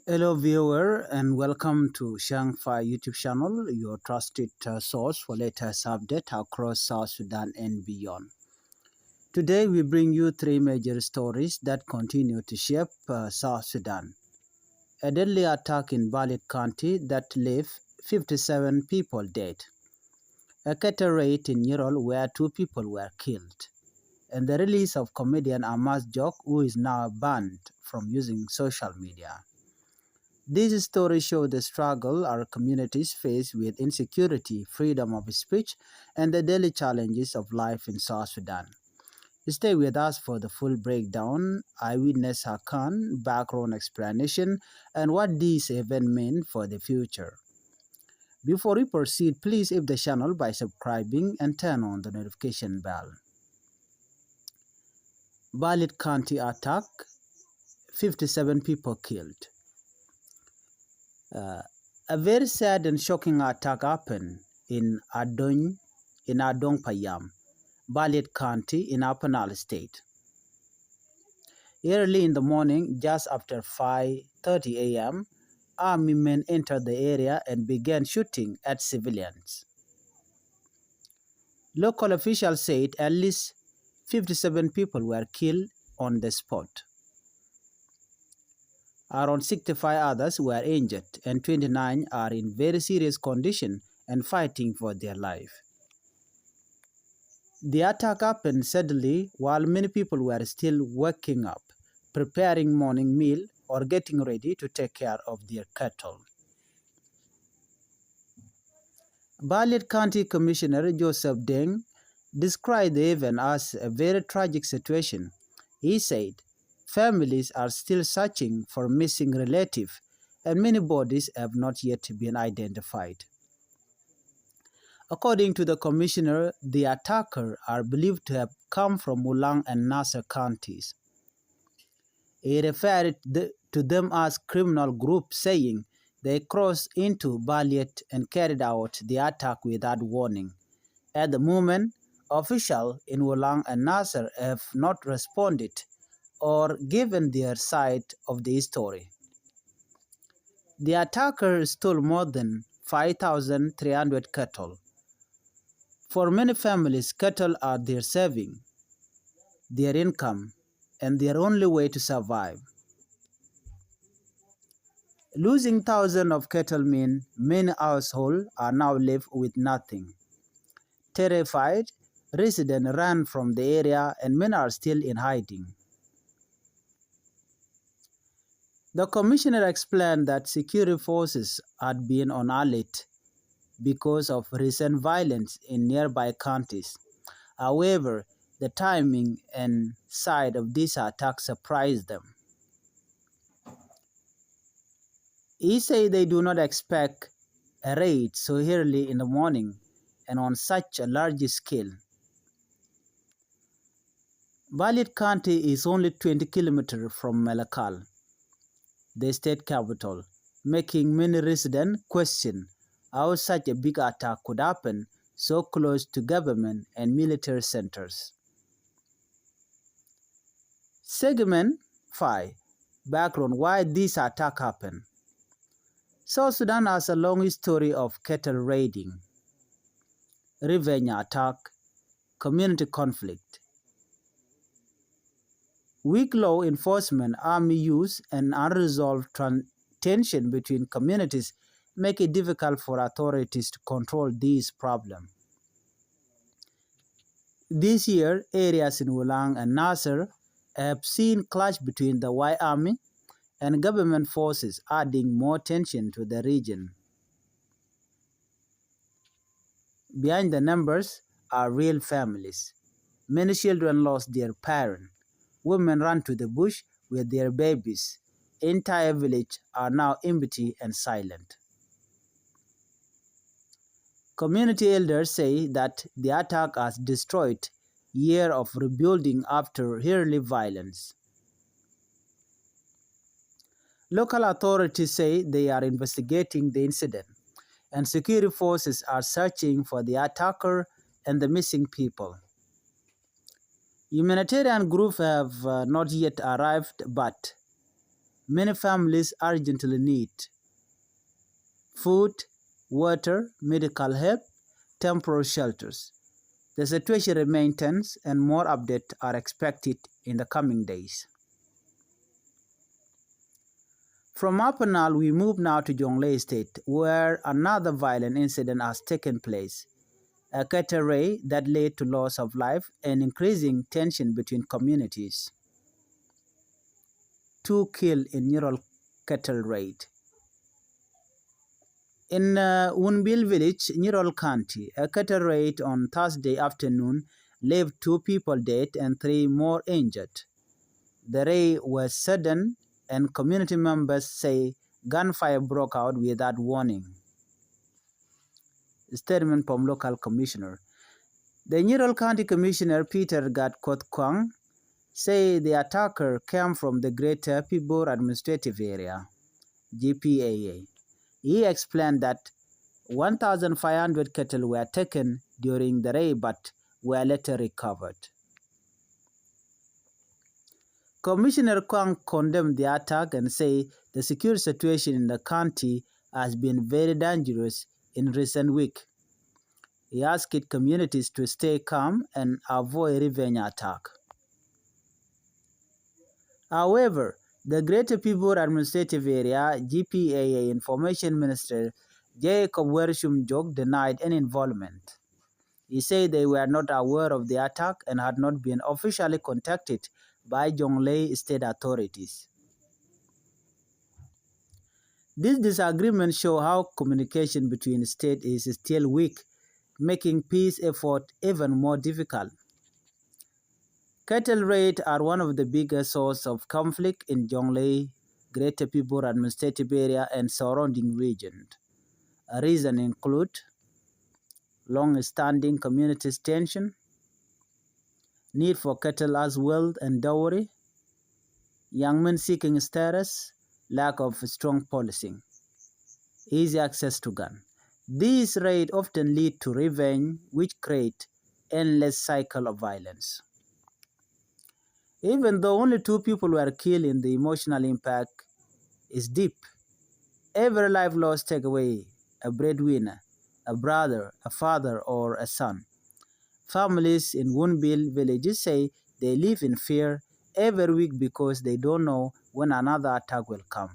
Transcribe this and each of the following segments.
Hello, viewer, and welcome to Shangfai YouTube channel, your trusted source for latest update across South Sudan and beyond. Today, we bring you three major stories that continue to shape South Sudan. A deadly attack in Baliet County that left 57 people dead. A cattle raid in Nyirol where two people were killed. And the release of comedian Amas Jok, who is now banned from using social media. These stories show the struggle our communities face with insecurity, freedom of speech, and the daily challenges of life in South Sudan. Stay with us for the full breakdown, eyewitness Hakan, background explanation, and what these events mean for the future. Before we proceed, please hit the channel by subscribing and turn on the notification bell. Baliet County attack, 57 people killed. A very sad and shocking attack happened in Adong Payam, Baliet County in Upper Nile State. Early in the morning, just after 5:30 a.m., army men entered the area and began shooting at civilians. Local officials said at least 57 people were killed on the spot. Around 65 others were injured and 29 are in very serious condition and fighting for their life. The attack happened suddenly while many people were still waking up, preparing morning meal or getting ready to take care of their cattle. Baliet County Commissioner Joseph Deng described the event as a very tragic situation. He said, families are still searching for missing relatives, and many bodies have not yet been identified. According to the commissioner, the attackers are believed to have come from Mulang and Nasser counties. He referred to them as criminal groups, saying they crossed into Baliet and carried out the attack without warning. At the moment, officials in Mulang and Nasser have not responded or given their side of the story. The attackers stole more than 5,300 cattle. For many families, cattle are their saving, their income, and their only way to survive. Losing thousands of cattle means many households are now left with nothing. Terrified, residents ran from the area and many are still in hiding. The commissioner explained that security forces had been on alert because of recent violence in nearby counties. However, the timing and side of this attack surprised them. He said they do not expect a raid so early in the morning and on such a large scale. Baliet County is only 20 kilometers from Malakal, the state capital, making many residents question how such a big attack could happen so close to government and military centers. Segment 5. Background: why this attack happened. South Sudan has a long history of cattle raiding, revenge attack, community conflict. Weak law enforcement, army use, and unresolved tension between communities make it difficult for authorities to control these problems. This year, areas in Wulang and Nasser have seen clash between the White Army and government forces, adding more tension to the region. Behind the numbers are real families. Many children lost their parents. Women ran to the bush with their babies. Entire villages are now empty and silent. Community elders say that the attack has destroyed years of rebuilding after early violence. Local authorities say they are investigating the incident, and security forces are searching for the attacker and the missing people. Humanitarian groups have not yet arrived, but Many families urgently need food, water, medical help, temporary shelters. The situation remains tense and more updates are expected in the coming days. From Apanal, we move now to Jonglei State, where another violent incident has taken place, a cattle raid that led to loss of life and increasing tension between communities. 2 killed in Nyirol cattle raid. In Unbil village, Nyirol County, a cattle raid on Thursday afternoon left 2 people dead and 3 more injured. The raid was sudden and community members say gunfire broke out without warning. Statement from local commissioner. The Nyirol County Commissioner Peter Gat-Koth-Kwang say the attacker came from the Greater Pibor Administrative Area, GPAA. He explained that 1,500 cattle were taken during the raid but were later recovered. Commissioner Kwang condemned the attack and said the security situation in the county has been very dangerous in recent weeks. He asked communities to stay calm and avoid revenge attack. However, the Greater Pibor Administrative Area GPAA Information Minister Jacob Wershum-Jok denied any involvement. He said they were not aware of the attack and had not been officially contacted by Jonglei state authorities. This disagreement shows how communication between states is still weak, making peace efforts even more difficult. Cattle raids are one of the biggest sources of conflict in Jonglei, Greater Pibor Administrative Area and surrounding regions. Reasons include long-standing community tension, need for cattle as wealth and dowry, young men seeking status, lack of strong policing, easy access to guns. These raids often lead to revenge, which create endless cycle of violence. Even though only 2 people were killed, the emotional impact is deep. Every life lost takes away a breadwinner, a brother, a father, or a son. Families in Wunbil villages say they live in fear every week because they don't know when another attack will come.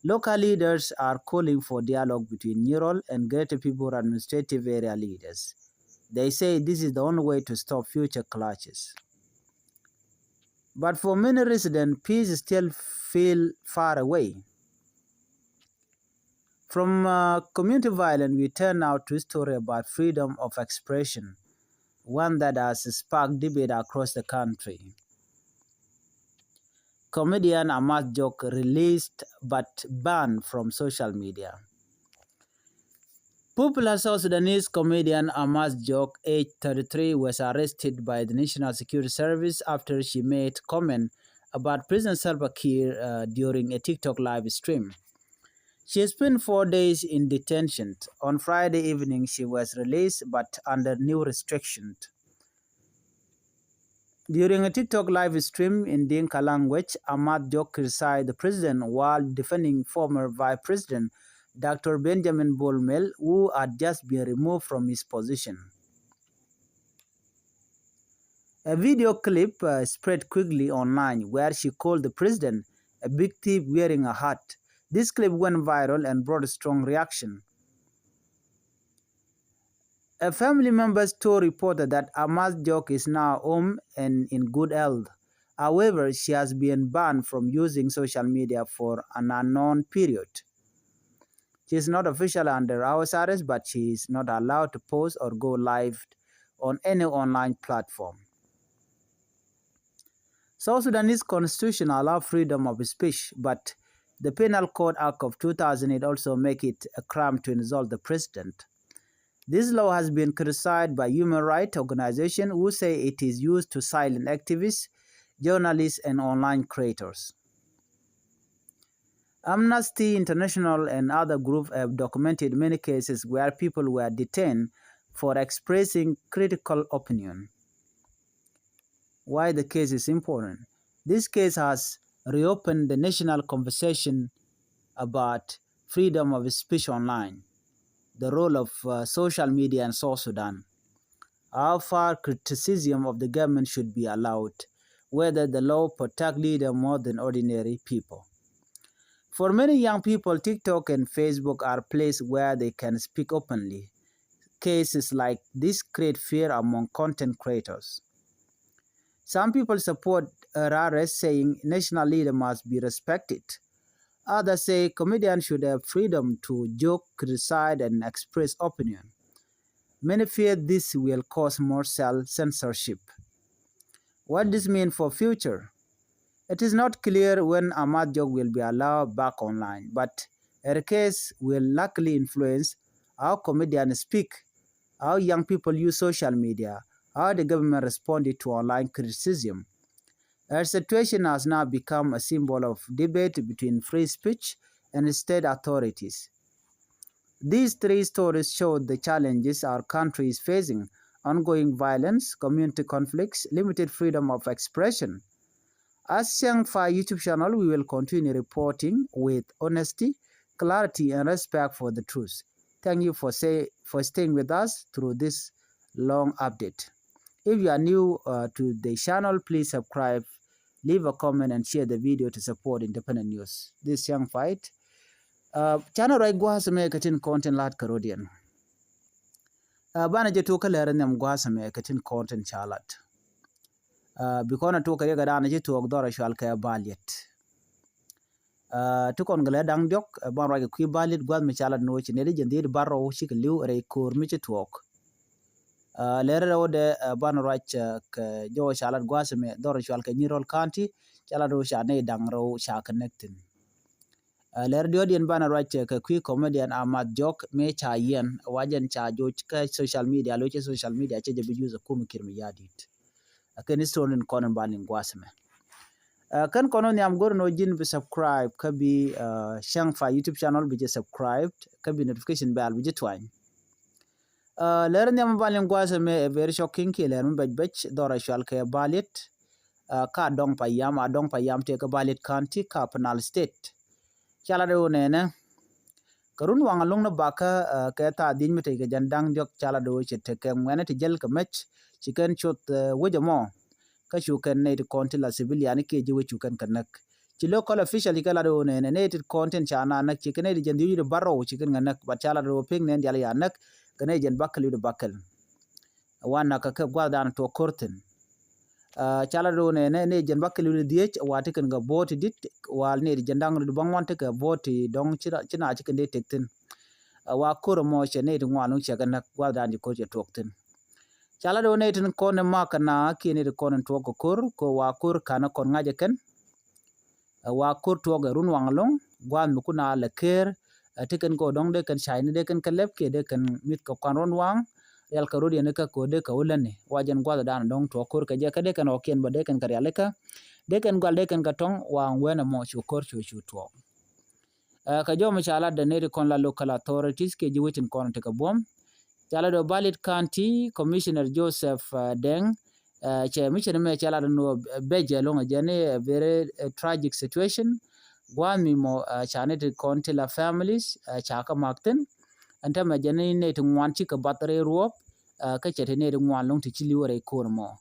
Local leaders are calling for dialogue between Nyirol and Greater Pibor Administrative Area leaders. They say this is the only way to stop future clashes. But for many residents, peace still feels far away. From community violence, we turn now to a story about freedom of expression, one that has sparked debate across the country. Comedian Ahmad Jok released but banned from social media. Popular South Sudanese comedian Ahmad Jok, age 33, was arrested by the National Security Service after she made comment about President Salva Kiir during a TikTok live stream. She spent 4 days in detention. On Friday evening, she was released but under new restrictions. During a TikTok live stream in Dinka language, Ahmad Jok criticized the president while defending former Vice President Dr. Benjamin Bolmel, who had just been removed from his position. A video clip spread quickly online where she called the president a big thief wearing a hat. This clip went viral and brought a strong reaction. A family member's told reported that Ahmad Jok is now home and in good health. However, she has been banned from using social media for an unknown period. She is not officially under house arrest, but she is not allowed to post or go live on any online platform. South Sudanese constitution allows freedom of speech, but the Penal Code Act of 2008 also makes it a crime to insult the president. This law has been criticized by human rights organizations who say it is used to silence activists, journalists, and online creators. Amnesty International and other groups have documented many cases where people were detained for expressing critical opinion. Why the case is important? This case has reopen the national conversation about freedom of speech online, the role of social media in South Sudan, how far criticism of the government should be allowed, whether the law protect leaders more than ordinary people. For many young people, TikTok and Facebook are places where they can speak openly. Cases like this create fear among content creators. Some people support arrest, saying national leader must be respected. Others say comedians should have freedom to joke, criticize, and express opinion. Many fear this will cause more self-censorship. What this means for future? It is not clear when Ahmad joke will be allowed back online, but her case will likely influence how comedians speak, how young people use social media, how the government responded to online criticism. Her situation has now become a symbol of debate between free speech and state authorities. These three stories show the challenges our country is facing: ongoing violence, community conflicts, limited freedom of expression. As Xiangfa YouTube channel, we will continue reporting with honesty, clarity, and respect for the truth. Thank you for staying with us through this long update. If you are new to the channel, please subscribe, leave a comment, and share the video to support independent news. This young fight. Channel right guasame katin content lat Carodian. Bana je to kalera nem guasame katin content chalat. Bikona to kaya gadana je to ogdora shwal kaya Baliet. Tukon gala dang diok ban rage kui Baliet guad me chalat no chinede jendi barro shik liu re kur mi tuok. Lere ode ban rach ke jo chalat guasame dora shwal ke Nyirol County chalat ro shane dang ro sha connecting. Ler diodien bana rach ke kui comedian Ahmad Jok me cha yen wajen cha jo ke social media lo che social media che je bi use kum kirmi yadit. Ken stolen konon banin guasame. Kan konon yam gor no jin be subscribe ka bi Xiangfa YouTube channel bi je subscribed ka bi notification bell bi je twine. Ler nyam banin guasame a very shocking ke ler mbej dora shwal ke Baliet ka dong payam te ka Baliet County ka penal state. Chala do nene karun wangalong na baka ka ta din mete ke jandang jok chala do chete ke ngene te jel ka mech chicken chot wojamo ka chuken ne content la civilian ke jiwe chuken kanak chi local official kala do ne native content chana nak chicken ne jandi do barro chicken nganak ba chala do ping ne yala yanak kane jen bakal do bakal wana ka gwadan to korten chala do ne jen bakal do diech wati kan ga bot dit wal ne jandang do bangwan te ka boti dong china chicken de tekten wa koro mo chene do ngwanu chaganak gwadan di ko je tokten. Chala do ne tin kon maka na kini de kon to ko wa kur kana kon ngaje ken wa kur to ga run wanglong gwan mu kuna le ker tiken ko dong de kan shine de kan kalep ke de kan mit ko kon ron wang yal ka rodi ne ka ko de ka ulane wajen gwa da dong to kur ka je ka de kan oken ba de kan kar yaleka de kan gal de kan ka tong wa wena mo chu kor chu to ka jo ma chala de ne kon la local authorities ke jiwitin kon te ka bom. Chala do Baliet County Commissioner Joseph Deng che mission me chala no beje long jane a very tragic situation gwan mi mo chane de county la families chaka makten anta ma jane ne to ngwan chi ka batre ruop ka chete ne de ngwan long ti chili wore kor mo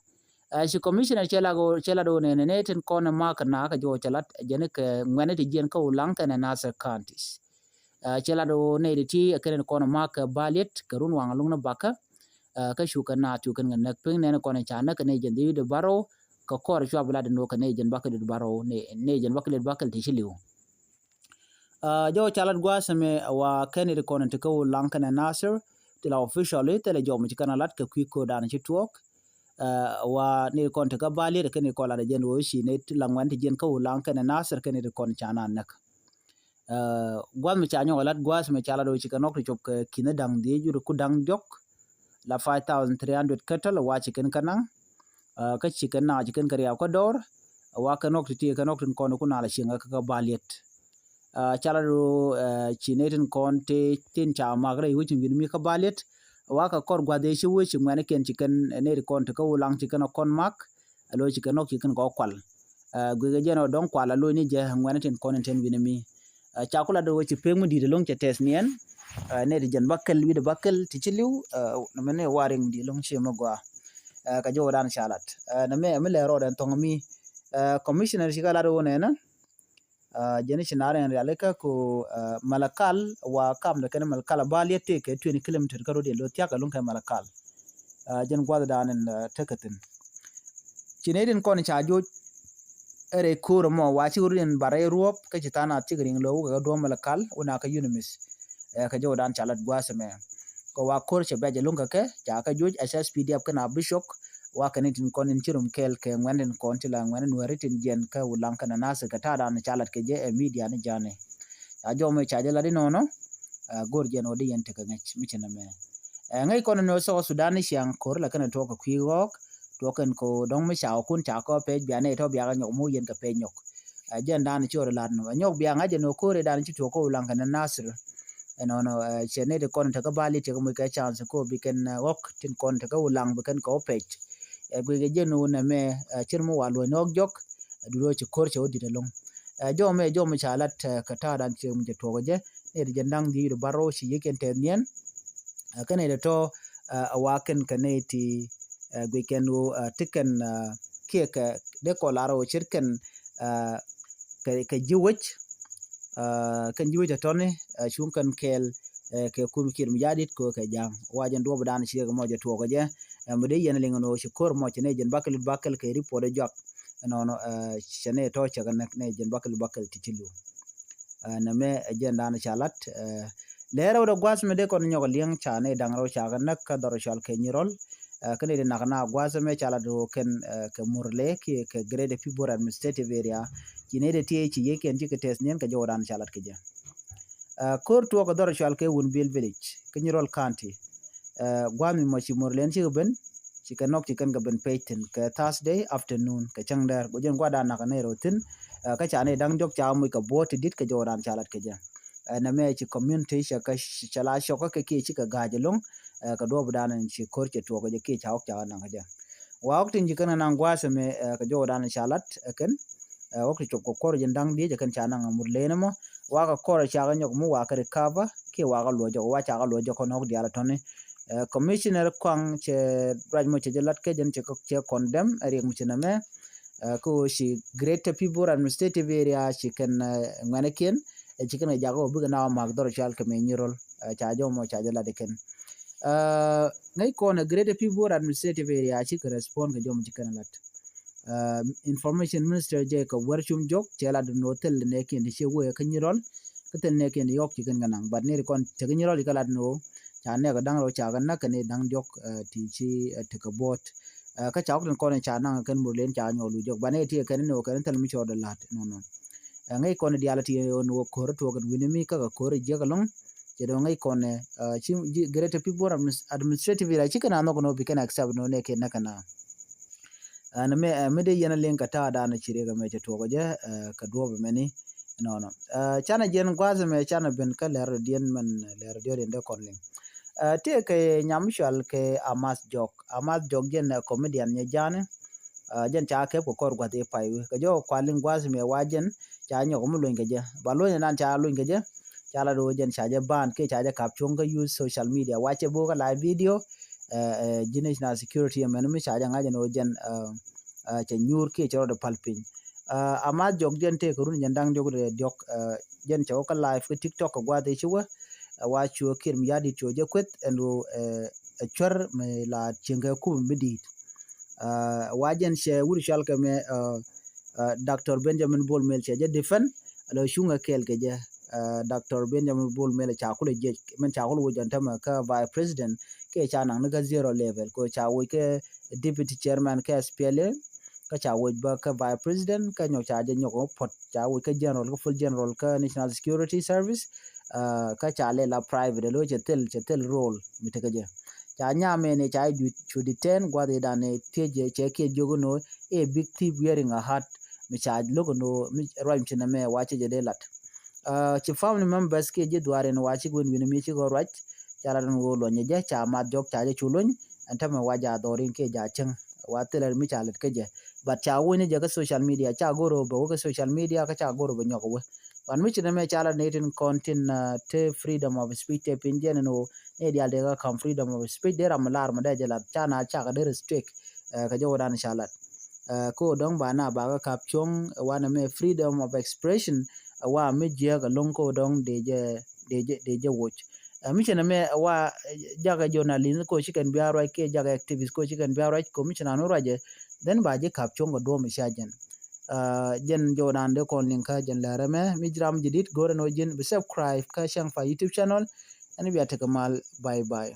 shi commissioner chala do ne ten kona mak na ka jo chalat jane ke ngwane ti jen ka ulang kana nasa counties. Chala do ne ti akene kono mak Baliet karun wangalung na baka ka shuka na tu kan nganak ping ne kono chana kane jendi de baro ka kor chwa bla de no kane jen baka de baro ne jen baka de baka ti shiliu jo chala gwa same wa kane de kono te ko lang kana nasir tila officially tele jo mi kana lat ka ko dan chi tuok wa ne kono te ka Baliet kane ko la de jen wo shi ne langwan ti jen ko lang kana nasir kane de kono chana nak gwan mi chanyo galat gwas me chala do chikanok chop kina dang di juru ku dang jok la 5300 cattle wa chicken kanang ka chicken na chicken kariya ko dor wa kanok ti kanok tin kono kuna la shinga ka Baliet chala do chinetin konte tin cha magre wuchin bin mi ka Baliet wa ka kor gwa de shi wuchin ngane ken chicken ne kon to ko lang chicken kon mak alo chicken ok chicken ko kwal gwe ga jeno don kwala lo ni je ngwana tin konen ten winami cha kula do ci peng mu di de long ca tes nien ne de jan bakkel wi de bakkel ti ci liw no mene waring di long ci magwa ka jo dan chalat na me le ro den tong mi commissioner ci kala do ne na jeni ci nare en realeka ko malakal wa kam de ken malakal Baliet te ke 20 km ka ro de lo tiaka long ka malakal jen gwada dan en tekatin ci ne den kon cha jo ere kuro mo wachi urin bare ruop ka chitana tigring lo ga do malakal una ka unimis ka jo dan chalat gwaseme ko wa kor che beje lunga ke ja ka joj SSPDF kana bishop wa kanitin konin chirum kel ke ngwanden kontila ngwanen waritin jen ka ulang kana nas ka tada na chalat ke je e media ni jane a jo me chaje la dinono gor jen odi yente ka ngach michena me ngai kono no so Sudan siang kor la kana to ka kwiwok token ko dong me chao kun cha ko pe biane to bia ga nyok mu yen ka pe nyok jen dan chi or lan no nyok bia nga je no ko re dan chi to ko ulang kana nasir no no chene de kon ta ka bali te ko mu ka chance ko bi ken wok tin kon ta ka ulang bi ken ko pe gwe ge je no na me chir mu wa lo nok jok duro chi kor che odi de long jo me chalat ka ta dan chi mu je to je ne de jandang di baro shi yeken te nien kane de to awaken kane ti weekend tiken ke de ko laro chirken ke jiwech kan jiwech tone chun kan kel ke kum kir mjadit ko ke jam wajen do badan shi ga moja to je mede yen lingono shi kor mo ne jen bakal ke report jok no chene to chaga ne jen bakal titilu na me jen dan chalat lero do gwas me de kon nyogo liang chane dangro chaga nak ka doro chal ke Nyirol kene de nakna gwaza me chala do ken ke murle ke grade people administrative area kine de tie chi yeken ji ke tes nien ka jodan chalat ke ja kor to ko dor chal ke won bil village ke Nyirol county gwami mo chi murlen chi ben chi ke nok chi kan ga ben payten ke Thursday afternoon ke changdar go jen gwada nakane rotin ka chane dang jok cha mu ka bot dit ke jodan chalat ke ja na me chi community sha ka chala shoka ke chi ka gajelong ka do budanan chi korche to ko je ke chawk cha nan ga wa waktin ji kana nan gwasa me ka jo dan chalat ken wakti to ko kor je ndang die je kan cha nan murle mo wa ka kor cha ga nyok mu wa ka recover ke wa ga lo jo wa cha ga lo jo ko nok dia la tone commissioner kwang che raj mo che lat ke jen che condemn ari mu chena me ko shi greater people administrative area shi kan nganaken chi kana jago bu na ma dor chal ke me Nyirol cha jo mo cha la de ken ngai kona greater people administrative area chi ka respond ka jom chikana lat information minister je ka warchum jok chela do notel ne ken di chewo ka Nyirol ka ne ken yok chikan ganang but ne kon te Nyirol ka lat no cha ne ka dang ro cha ga na ka ne dang jok ti chi te ka bot ka cha ko kon cha na kan murlen cha nyolu jok bane ti ka ne no ka tel mi chodo lat no ngai kona dialati no ko to ka winimi ka ko re je ka long jedo ngai kone greater people administrative area chikana no no bikana accept no ne ke nakana na me de yana len kata da na chire ga me to goje ka do be meni no chana jen gwaze me chana ben ka ler dien man ler dio de konling te ke nyamshal ke amas jok jen comedian nye jane jen cha ke ko kor gwate pai ka jo kwalin gwaze me wajen cha nyo ko mulun ge je balo nan cha lun ge je chala do jen chaje ban ke chaje caption ga use social media wache bo ga live video jinis na security men mi chaje ngaje no jen che nyur ke choro de palpin ama jog jen te kurun jen dang jog de jok jen chawo ka live ke TikTok gwa de chuwa wa chuo kir mi yadi choje kwet endo chwer me la chenga ku midi wajen she wuri shal ke me Dr. Benjamin Bol Mel cheje defend alo shunga kel ke je Dr. Benjamin Bull Mele chakule je men chakule wo jantama ka vice president ke chanang na 0 level ko chawo ke deputy chairman ke SPLA ka chawo ba ka vice president ka nyo chaje nyoko pot chawo ke general ko full general ka national security service ka chale la private lo chetel role mitaka je cha nyame ne cha chudi 10 gwa de dane teje che ke jogono a big thief wearing a hat mi cha logo no mi rhyme china me wache je de lat ci family members ke je duare no wachi gon wini mi ci go rach chala no go lo nyeje cha ma jok cha je chulun antama waja dorin ke ja cheng wa teler mi chalet ke je but cha woni jaga social media cha goro bo ga social media ka cha goro bo nyoko we wan mi chine me chala netin content te freedom of speech te pinjen no ne dia de ga kam freedom of speech de ram lar ma de jala cha na cha ga de restrict ka jo dan chalat ko dong ba na ba ga kap chong wana me freedom of expression wa mi je ga long ko dong de je watch mi chene me wa jaga journalist ko chicken bi aro ke jaga activist ko chicken bi aro ko mi chana no raje den ba je kap chong go do mi shajen jen jodan de kon linka jen larame mi jram jidit gore no jen bi subscribe ka shang fa YouTube channel ani bi atakamal bye bye